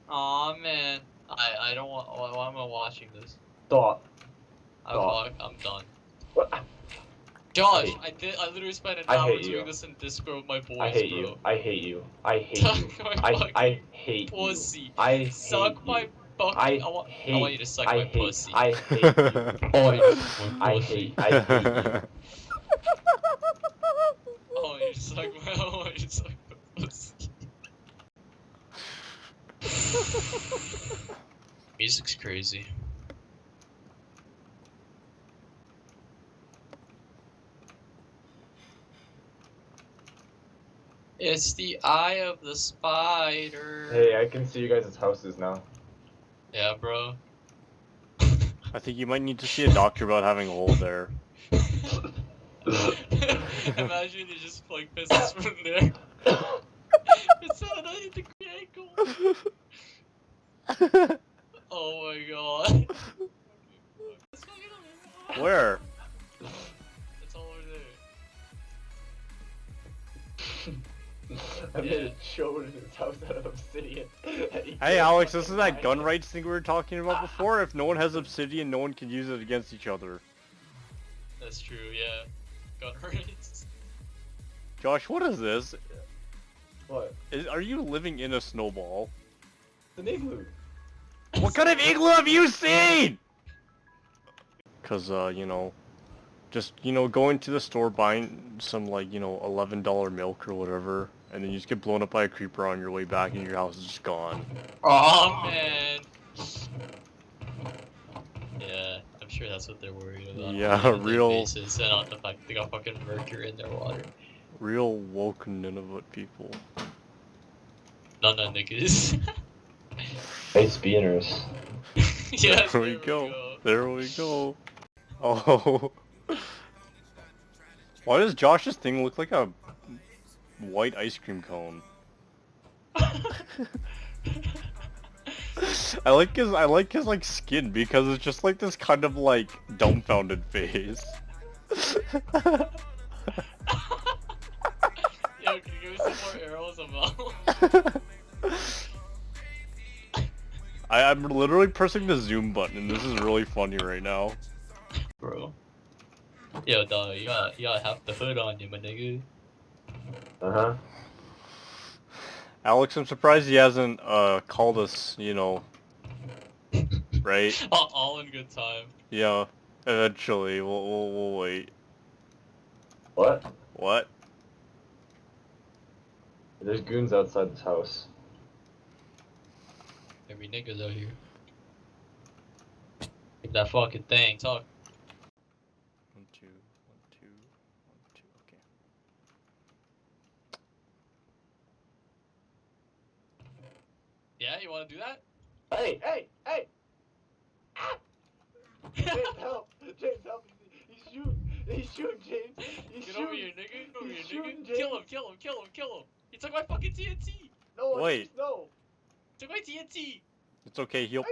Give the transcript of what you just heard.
Aw, man. I don't want. Why am I watching this? Stop. I'm done. What? Josh, I literally spent an I hour hate doing you. this in Discord with my boys, I hate bro. you. I hate you. I hate Suck you. my I fucking hate pussy. you. I Suck hate my you. fucking. I want you to suck my pussy. I hate you. I want you to suck my I pussy. hate you. I want you to suck my. I want you to suck my pussy. Music's crazy. It's the eye of the spider. Hey, I can see you guys' houses now. Yeah, bro. I think you might need to see a doctor about having a hole there. Imagine you just like pisses from there. It's a 90-degree angle. Oh my god. Where? It's all over there. I made a chode in his house out of obsidian. Hey Alex, this is that gun rights thing we were talking about before. If no one has obsidian, no one can use it against each other. That's true, yeah. Gun rights. Josh, what is this? What? Are you living in a snowball? The igloo. What kind of igloo have you seen? Cause you know, just going to the store buying some like $11 milk or whatever, and then you just get blown up by a creeper on your way back, and your house is just gone. Oh man. Yeah, I'm sure that's what they're worried about. Yeah, on their real- bases and on the fact they got fucking mercury in their water. Real woke Nunavut people. None of niggas. Hey, spinners. Yes, There we go. There we go. Oh. Why does Josh's thing look like a white ice cream cone? I like his like skin because it's just like this kind of like dumbfounded face. Yo, can you give me some more arrows about? I'm literally pressing the zoom button and this is really funny right now. Bro. Yo, dog, you got half the hood on you, my nigga. Uh-huh. Alex, I'm surprised he hasn't called us, right? All in good time. Yeah, eventually. We'll wait. What? What? There's goons outside this house. Every nigga's out here. Make that fucking thing talk. 1, 2, 1, 2, 1, 2. Okay. Yeah, you wanna do that? Hey! Ah! James, help! James, help! He's shooting, James! Get over here, nigga. Get over He's here, shooting, nigga. James. Kill him. He took my fucking TNT. No, Wait. No! Took my TNT. It's okay, he'll...